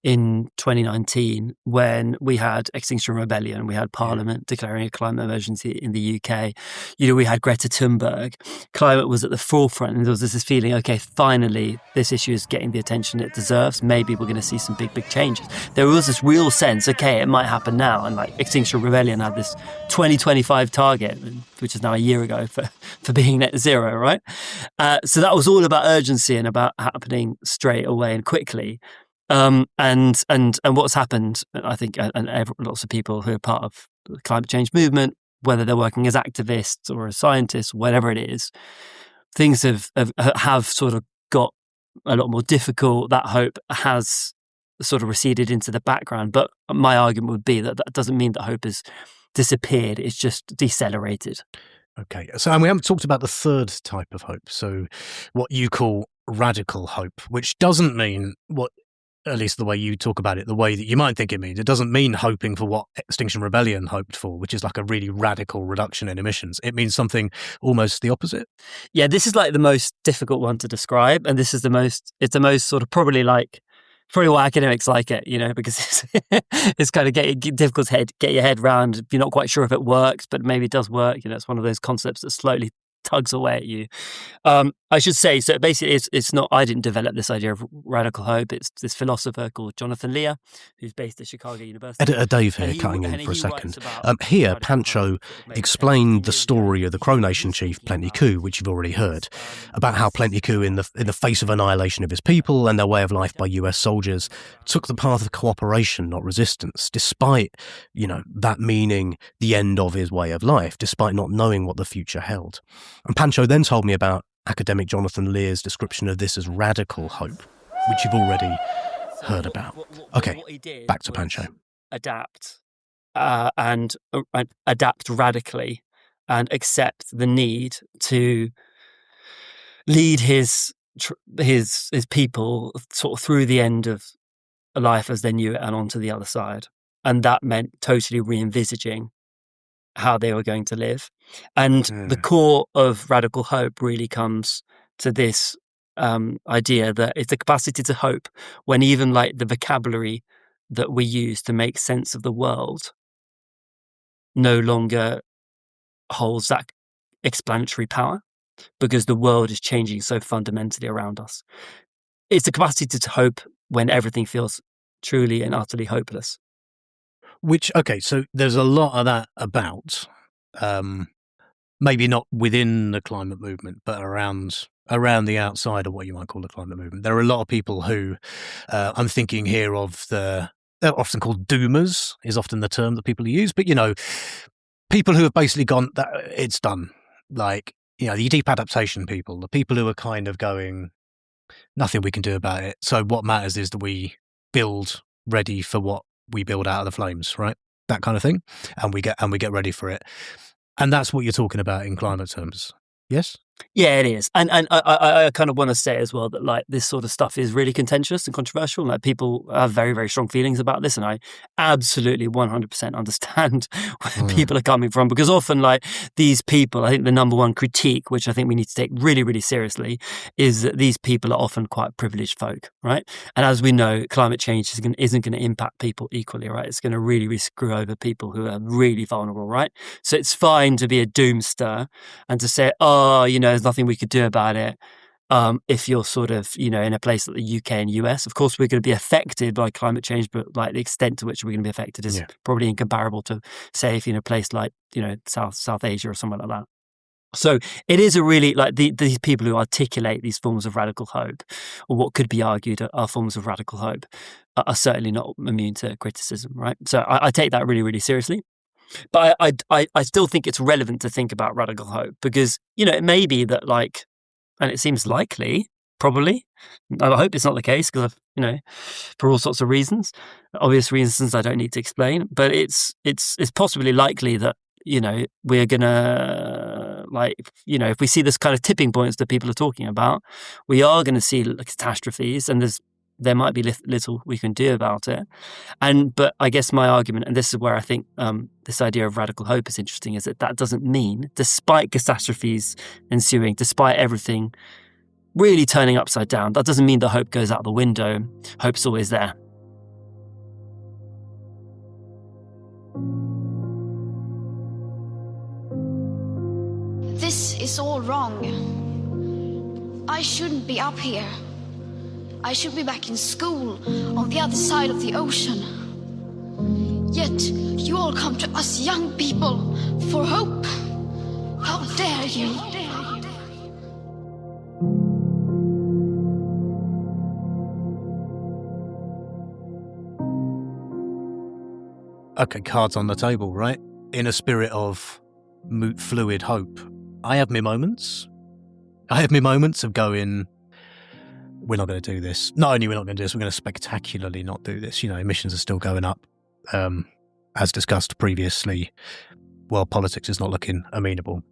S4: in 2019 when we had Extinction Rebellion, we had Parliament declaring a climate emergency in the UK. We had Greta Thunberg. Climate was at the forefront, and there was this feeling, okay, finally, this issue is getting the attention it deserves. Maybe we're going to see some big changes. There was this real sense, okay, it might happen now. And like Extinction Rebellion had this 2025 target, which is now a year ago for being net zero, right? So that was all about urgency and about happening straight away and quickly. And what's happened, I think, and lots of people who are part of the climate change movement, whether they're working as activists or as scientists, whatever it is, things have sort of got a lot more difficult. That hope has sort of receded into the background. But my argument would be that doesn't mean that hope has disappeared. It's just decelerated.
S1: Okay, so and we haven't talked about the third type of hope, so what you call radical hope, which doesn't mean what, at least the way you talk about it, the way that you might think it means. It doesn't mean hoping for what Extinction Rebellion hoped for, which is like a really radical reduction in emissions. It means something almost the opposite.
S4: Yeah, this is like the most difficult one to describe, and it's the most sort of probably why academics like it, because it's kind of difficult to get your head around. You're not quite sure if it works, but maybe it does work. It's one of those concepts that slowly tugs away at you. I should say, so basically it's not, I didn't develop this idea of radical hope. It's this philosopher called Jonathan Lear, who's based at Chicago University.
S1: Editor Dave here, cutting in for a second. Here, Pancho explained the story of the Crow Nation chief Plenty Coups, which you've already heard, about how Plenty Coups, in the face of annihilation of his people and their way of life by US soldiers, took the path of cooperation, not resistance, despite, that meaning the end of his way of life, despite not knowing what the future held. And Pancho then told me about academic Jonathan Lear's description of this as radical hope, which you've already heard about. Okay, back to Pancho.
S4: Adapt and adapt radically and accept the need to lead his people sort of through the end of life as they knew it and onto the other side. And that meant totally re-envisaging how they were going to live. And the core of radical hope really comes to this idea that it's the capacity to hope when even like the vocabulary that we use to make sense of the world no longer holds that explanatory power, because the world is changing so fundamentally around us. It's the capacity to hope when everything feels truly and utterly hopeless.
S7: So there's a lot of that about, maybe not within the climate movement, but around the outside of what you might call the climate movement. There are a lot of people who, I'm thinking here of they're often called doomers, is often the term that people use, but, people who have basically gone, that it's done. Like, the deep adaptation people, the people who are kind of going, nothing we can do about it. So what matters is that we build ready for what we build out of the flames, right? That kind of thing. And we get ready for it. And that's what you're talking about in climate terms. Yes?
S4: Yeah, it is. And I kind of want to say as well that like this sort of stuff is really contentious and controversial. Like people have very, very strong feelings about this. And I absolutely 100% understand where people are coming from, because often like these people, I think the number one critique, which I think we need to take really, really seriously, is that these people are often quite privileged folk, right? And as we know, climate change isn't going to impact people equally, right? It's going to really, really screw over people who are really vulnerable, right? So it's fine to be a doomster and to say, there's nothing we could do about it. If you're sort of, in a place like the UK and US, of course, we're going to be affected by climate change, but like the extent to which we're going to be affected is probably incomparable to, say, if you're in a place like, South Asia or somewhere like that. So it is a really, like these people who articulate these forms of radical hope, or what could be argued are forms of radical hope, are certainly not immune to criticism, right? So I take that really, really seriously. But I still think it's relevant to think about radical hope, because, it may be that like, and it seems likely, probably, I hope it's not the case, because for all sorts of reasons, obvious reasons I don't need to explain, but it's possibly likely that, we're gonna if we see this kind of tipping points that people are talking about, we are going to see catastrophes, and there might be little we can do about it. But I guess my argument, and this is where I think this idea of radical hope is interesting, is that doesn't mean, despite catastrophes ensuing, despite everything really turning upside down, that doesn't mean the hope goes out the window. Hope's always there.
S8: This is all wrong. I shouldn't be up here. I should be back in school on the other side of the ocean. Yet you all come to us young people for hope. How dare you?
S7: Okay, cards on the table, right? In a spirit of fluid hope. I have my moments. Of going, we're not going to do this. Not only we're not going to do this, we're going to spectacularly not do this. Emissions are still going up. As discussed previously, world politics is not looking amenable.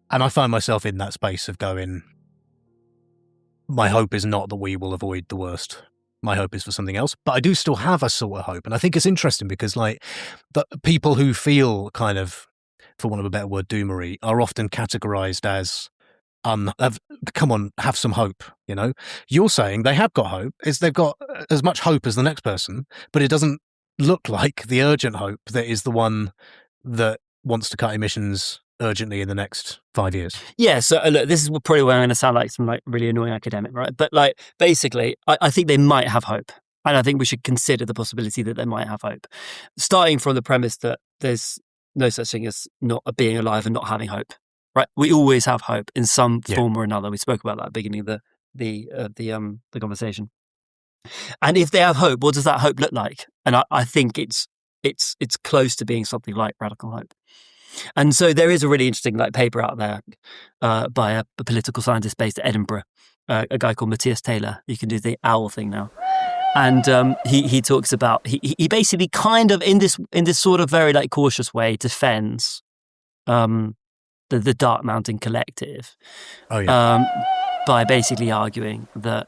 S7: And I find myself in that space of going, my hope is not that we will avoid the worst. My hope is for something else. But I do still have a sort of hope. And I think it's interesting because like the people who feel kind of, for want of a better word, doomery, are often categorized as come on, have some hope. You're saying they have got hope, is they've got as much hope as the next person, but it doesn't look like the urgent hope that is the one that wants to cut emissions urgently in the next 5 years?
S4: Yeah, so look, this is probably where I'm going to sound like some like really annoying academic, right? But like basically, I think they might have hope, and I think we should consider the possibility that they might have hope, starting from the premise that there's no such thing as not being alive and not having hope, right? We always have hope in some form or another. We spoke about that at the beginning of the conversation. And if they have hope, what does that hope look like? And I think it's close to being something like radical hope. And so there is a really interesting like paper out there by a political scientist based at Edinburgh, a guy called Matthias Taylor. You can do the OWL thing now. And he talks about he basically kind of in this sort of very like cautious way defends the Dark Mountain Collective by basically arguing that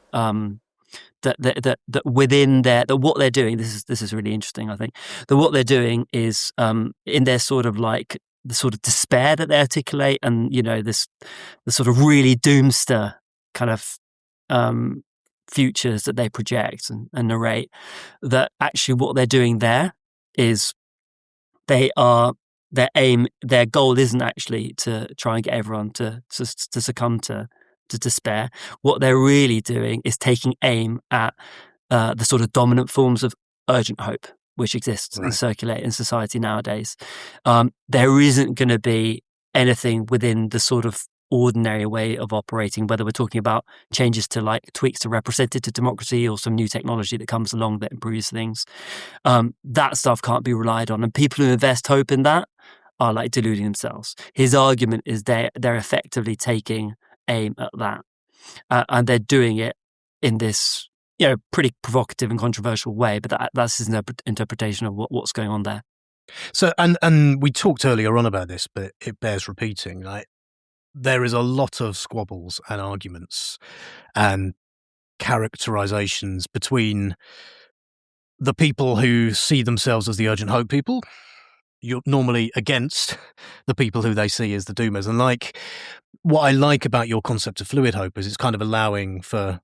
S4: that within that what they're doing, this is really interesting, I think, that what they're doing is in their sort of like the sort of despair that they articulate, and you know the sort of really doomster kind of futures that they project and narrate, that actually what they're doing there is their goal isn't actually to try and get everyone to succumb to despair. What they're really doing is taking aim at the sort of dominant forms of urgent hope which exists and circulate in society nowadays. There isn't going to be anything within the sort of ordinary way of operating, whether we're talking about changes to like tweaks to representative democracy or some new technology that comes along that improves things. That stuff can't be relied on, and people who invest hope in that are like deluding themselves. His argument is they're effectively taking aim at that, and they're doing it in this pretty provocative and controversial way, but that's his interpretation of what's going on there.
S7: So and we talked earlier on about this, but it bears repeating. Like, there is a lot of squabbles and arguments and characterizations between the people who see themselves as the urgent hope people. You're normally against the people who they see as the doomers. And like, what I like about your concept of fluid hope is it's kind of allowing for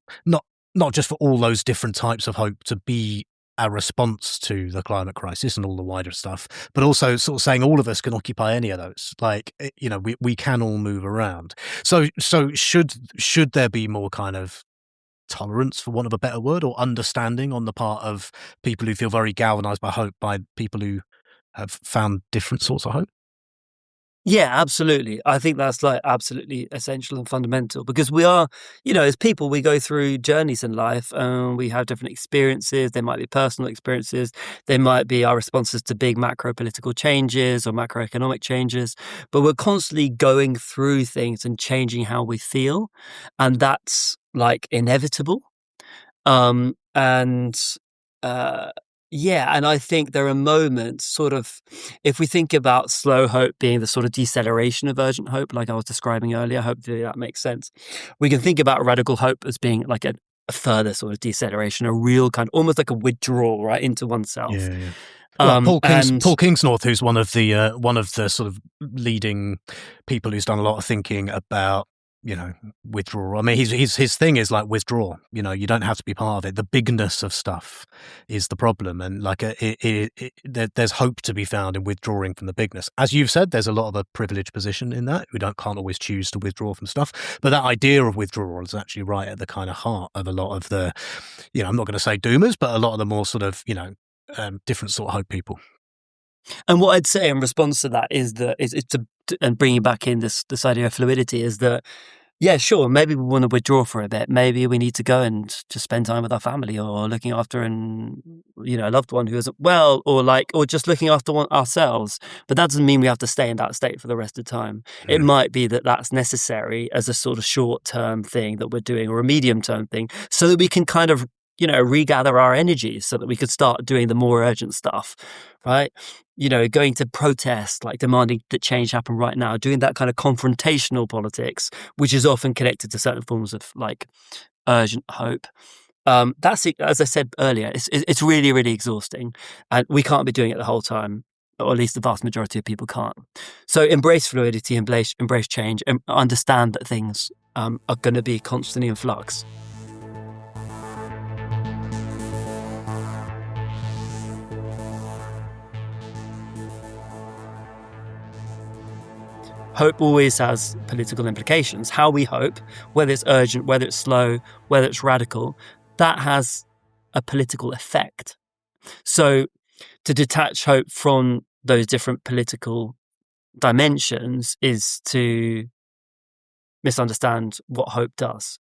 S7: not just for all those different types of hope to be a response to the climate crisis and all the wider stuff, but also sort of saying all of us can occupy any of those. Like, we can all move around. So should there be more kind of tolerance, for want of a better word, or understanding on the part of people who feel very galvanized by hope, by people who have found different sorts of hope?
S4: Yeah, absolutely. I think that's like absolutely essential and fundamental, because we are, as people, we go through journeys in life and we have different experiences. They might be personal experiences. They might be our responses to big macro political changes or macroeconomic changes, but we're constantly going through things and changing how we feel. And that's like inevitable. And I think there are moments, sort of, if we think about slow hope being the sort of deceleration of urgent hope, like I was describing earlier, hopefully that makes sense. We can think about radical hope as being like a further sort of deceleration, a real kind of, almost like a withdrawal right into oneself.
S7: Yeah. Paul Kingsnorth, who's one of the sort of leading people who's done a lot of thinking about withdrawal. I mean, his thing is like withdraw. You don't have to be part of it. The bigness of stuff is the problem, and like there's hope to be found in withdrawing from the bigness. As you've said, there's a lot of a privileged position in that. We can't always choose to withdraw from stuff, but that idea of withdrawal is actually right at the kind of heart of a lot of the, I'm not going to say doomers, but a lot of the more sort of different sort of hope people.
S4: And what I'd say in response to that is and bringing back in this idea of fluidity is that, yeah, sure, maybe we want to withdraw for a bit. Maybe we need to go and just spend time with our family, or looking after a loved one who isn't well, or just looking after ourselves. But that doesn't mean we have to stay in that state for the rest of the time. Mm. It might be that that's necessary as a sort of short-term thing that we're doing, or a medium-term thing, so that we can kind of regather our energies, so that we could start doing the more urgent stuff, right? Going to protest, like demanding that change happen right now, doing that kind of confrontational politics, which is often connected to certain forms of like urgent hope. That's, as I said earlier, it's really, really exhausting, and we can't be doing it the whole time, or at least the vast majority of people can't. So embrace fluidity, embrace change, and understand that things are going to be constantly in flux. hope always has political implications. How we hope, whether it's urgent, whether it's slow, whether it's radical, that has a political effect. So to detach hope from those different political dimensions is to misunderstand what hope does.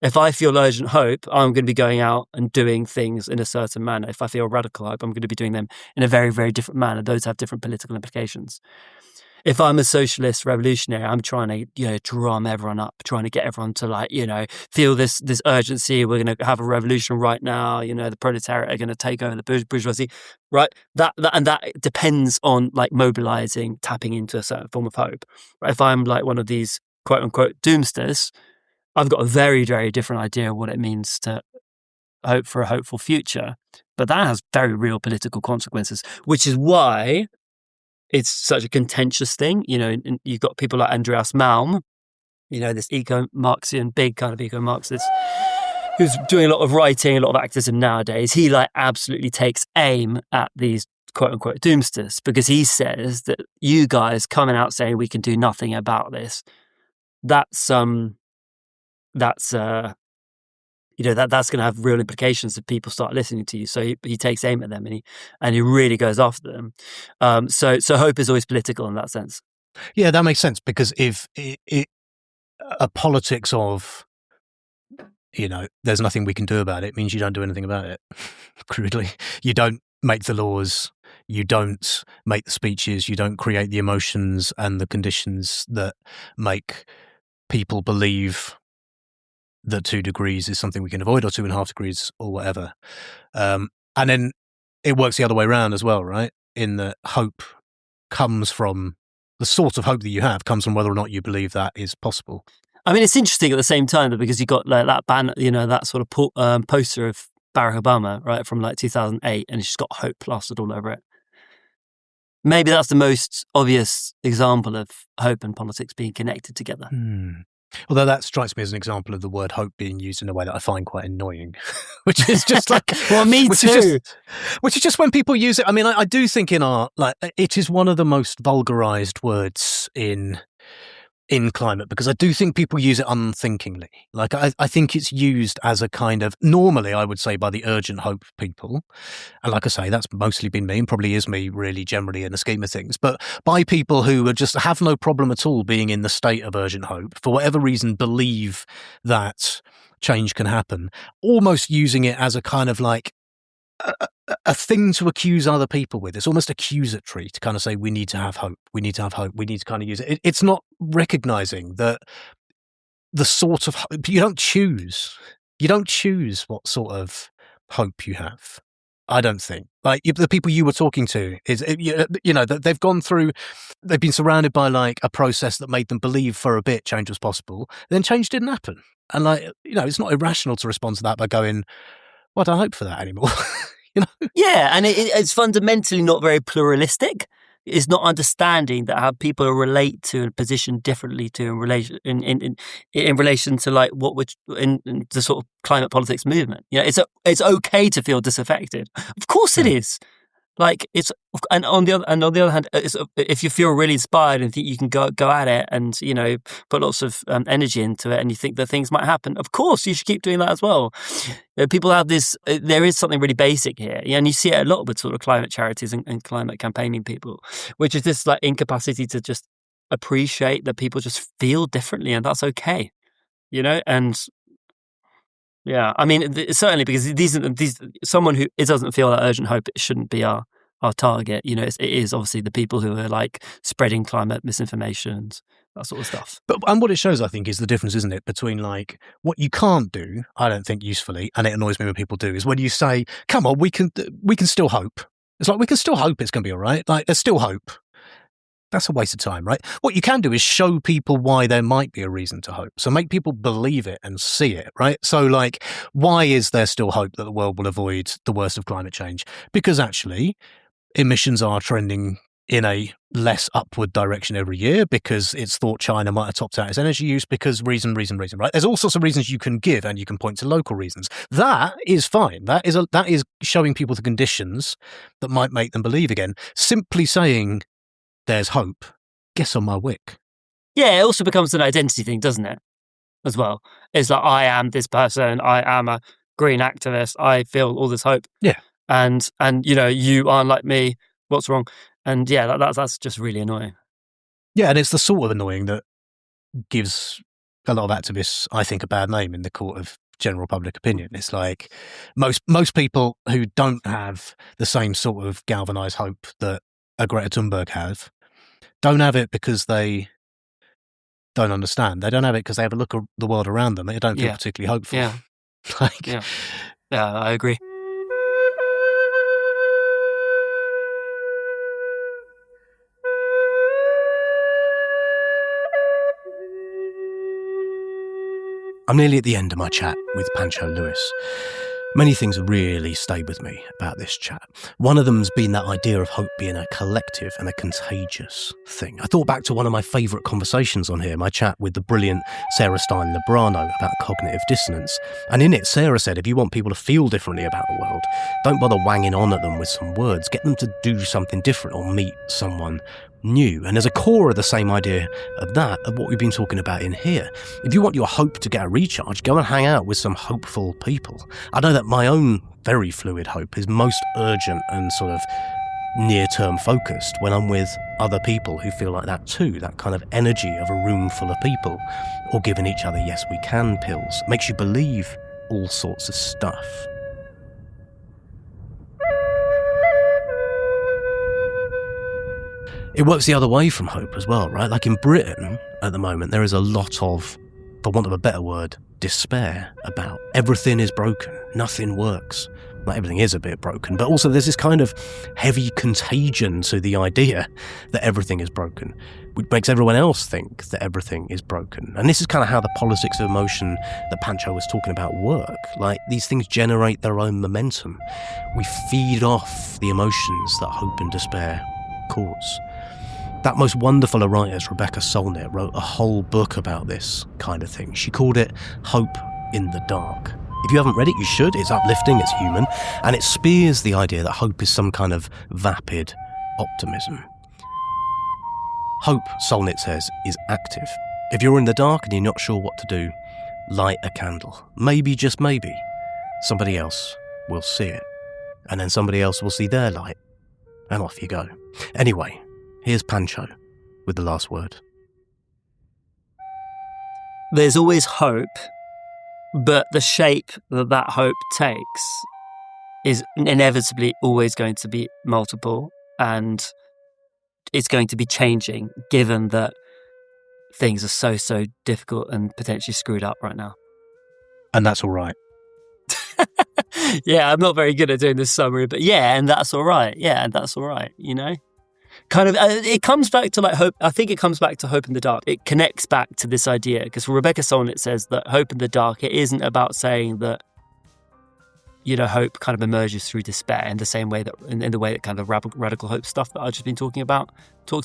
S4: If I feel urgent hope, I'm going to be going out and doing things in a certain manner. If I feel radical hope, I'm going to be doing them in a very, very different manner. Those have different political implications. If I'm a socialist revolutionary, I'm trying to, drum everyone up, trying to get everyone to feel this urgency. We're going to have a revolution right now. The proletariat are going to take over the bourgeoisie, right? That depends on mobilizing, tapping into a certain form of hope. Right? If I'm one of these quote unquote doomsters, I've got a very, very different idea of what it means to hope for a hopeful future. But that has very real political consequences, which is why it's such a contentious thing, and you've got people like Andreas Malm, this eco-Marxian, big kind of eco-Marxist, who's doing a lot of writing, a lot of activism nowadays. He absolutely takes aim at these quote-unquote doomsters, because he says that you guys coming out saying we can do nothing about this, that's going to have real implications if people start listening to you. So he takes aim at them and he really goes after them. So hope is always political in that sense.
S7: Yeah, that makes sense, because if a politics of, there's nothing we can do about it, means you don't do anything about it. Crudely, you don't make the laws, you don't make the speeches, you don't create the emotions and the conditions that make people believe that 2 degrees is something we can avoid, or 2.5 degrees, or whatever. And then it works the other way around as well, right? In that hope comes from, the sort of hope that you have comes from whether or not you believe that is possible.
S4: I mean, it's interesting at the same time, because you got that banner, that sort of poster of Barack Obama, right, from 2008, and it's just got hope plastered all over it. Maybe that's the most obvious example of hope and politics being connected together.
S7: Although that strikes me as an example of the word hope being used in a way that I find quite annoying, which is just
S4: well, me too.
S7: Which is just when people use it. I mean, I do think in art, it is one of the most vulgarized words in climate, because I do think people use it unthinkingly. I think it's used as a kind of, normally I would say by the urgent hope people. And like I say, that's mostly been me, and probably is me really generally in the scheme of things, but by people who are just have no problem at all being in the state of urgent hope, for whatever reason, believe that change can happen, almost using it as a kind of a thing to accuse other people with. It's almost accusatory to kind of say, we need to have hope, we need to have hope, we need to kind of use it. It's not recognizing that the sort of hope, you don't choose what sort of hope you have. I don't think. The people you were talking to, they've gone through, they've been surrounded by a process that made them believe for a bit change was possible, then change didn't happen. And it's not irrational to respond to that by going, well, I don't hope for that anymore.
S4: Yeah, and it's fundamentally not very pluralistic. It's not understanding that how people relate to and position differently to in relation to what would in the sort of climate politics movement. It's okay to feel disaffected. Of course it is. And on the other hand, if you feel really inspired and think you can go at it and put lots of energy into it, and you think that things might happen, of course you should keep doing that as well. People have this. There is something really basic here, and you see it a lot with sort of climate charities and climate campaigning people, which is this incapacity to just appreciate that people just feel differently, and that's okay, and. Yeah, I mean, certainly, because these someone who doesn't feel that urgent hope, it shouldn't be our target. It is obviously the people who are spreading climate misinformation and that sort of stuff.
S7: And what it shows, I think, is the difference, isn't it, between what you can't do, I don't think usefully, and it annoys me when people do, is when you say, "Come on, we can still hope." It's we can still hope it's going to be all right. There's still hope. That's a waste of time, right? What you can do is show people why there might be a reason to hope. So make people believe it and see it, right? So why is there still hope that the world will avoid the worst of climate change? Because actually emissions are trending in a less upward direction every year, because it's thought China might have topped out its energy use, because reason, right? There's all sorts of reasons you can give, and you can point to local reasons. That is fine. That is showing people the conditions that might make them believe again. Simply saying, there's hope, guess on my wick.
S4: Yeah, it also becomes an identity thing, doesn't it? As well. It's like, I am this person. I am a green activist. I feel all this hope.
S7: Yeah.
S4: And you aren't like me. What's wrong? And yeah, that's just really annoying.
S7: Yeah, and it's the sort of annoying that gives a lot of activists, I think, a bad name in the court of general public opinion. It's like most people who don't have the same sort of galvanised hope that a Greta Thunberg have don't have it because they don't understand. They don't have it because they have a look at the world around them. They don't feel particularly hopeful.
S4: Yeah. Yeah, I agree.
S1: I'm nearly at the end of my chat with Pancho Lewis. Many things really stayed with me about this chat. One of them's been that idea of hope being a collective and a contagious thing. I thought back to one of my favourite conversations on here, my chat with the brilliant Sarah Stein-Lebrano about cognitive dissonance. And in it, Sarah said, if you want people to feel differently about the world, don't bother wanging on at them with some words. Get them to do something different or meet someone new. And there's a core of the same idea of that, of what we've been talking about in here. If you want your hope to get a recharge, go and hang out with some hopeful people. I know that my own very fluid hope is most urgent and sort of near-term focused when I'm with other people who feel like that too, that kind of energy of a room full of people, or giving each other yes we can pills. Makes you believe all sorts of stuff. It works the other way from hope as well, right? Like in Britain at the moment, there is a lot of, for want of a better word, despair about. Everything is broken. Nothing works. Like everything is a bit broken, but also there's this kind of heavy contagion to the idea that everything is broken, which makes everyone else think that everything is broken. And this is kind of how the politics of emotion that Pancho was talking about work. Like these things generate their own momentum. We feed off the emotions that hope and despair cause. That most wonderful of writers, Rebecca Solnit, wrote a whole book about this kind of thing. She called it Hope in the Dark. If you haven't read it, you should. It's uplifting, it's human, and it spears the idea that hope is some kind of vapid optimism. Hope, Solnit says, is active. If you're in the dark and you're not sure what to do, light a candle. Maybe, just maybe, somebody else will see it. And then somebody else will see their light. And off you go. Anyway, here's Pancho with the last word.
S4: There's always hope, but the shape that hope takes is inevitably always going to be multiple, and it's going to be changing given that things are so difficult and potentially screwed up right now.
S7: And that's all right.
S4: Yeah, I'm not very good at doing this summary, but yeah, and that's all right. Yeah, and that's all right, you know? Kind of, it comes back to like hope. I think it comes back to hope in the dark. It connects back to this idea, because Rebecca Solnit says that hope in the dark, it isn't about saying that, you know, hope kind of emerges through despair in the same way that, in the way that kind of radical hope stuff that I've just been talks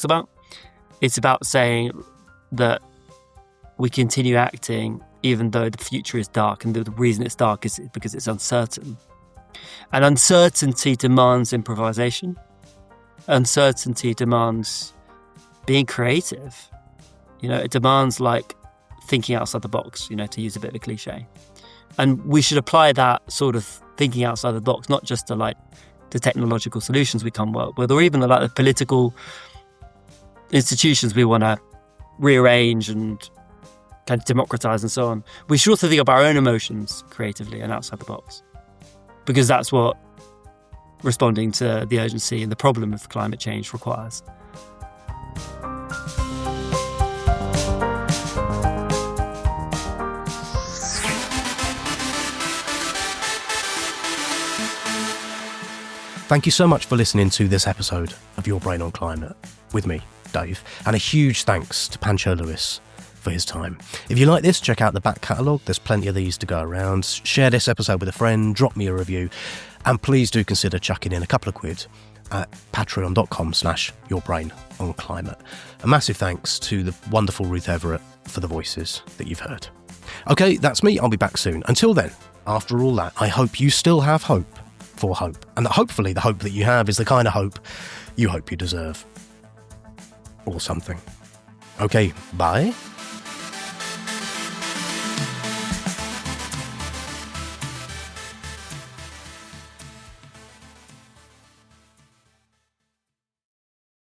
S4: about. It's about saying that we continue acting even though the future is dark, and the reason it's dark is because it's uncertain. And uncertainty demands improvisation. Uncertainty demands being creative. You know, it demands like thinking outside the box, you know, to use a bit of a cliche. And we should apply that sort of thinking outside the box, not just to like the technological solutions we come up with, or even like the political institutions we want to rearrange and kind of democratize and so on. We should also think of our own emotions creatively and outside the box, because that's what responding to the urgency and the problem of climate change requires.
S1: Thank you so much for listening to this episode of Your Brain on Climate with me, Dave, and a huge thanks to Pancho Lewis for his time. If you like this, check out the back catalogue. There's plenty of these to go around. Share this episode with a friend, drop me a review, and please do consider chucking in a couple of quid at patreon.com/yourbrainonclimate. A massive thanks to the wonderful Ruth Everett for the voices that you've heard. Okay, that's me. I'll be back soon. Until then, after all that, I hope you still have hope for hope, and that hopefully the hope that you have is the kind of hope you deserve. Or something. Okay, bye.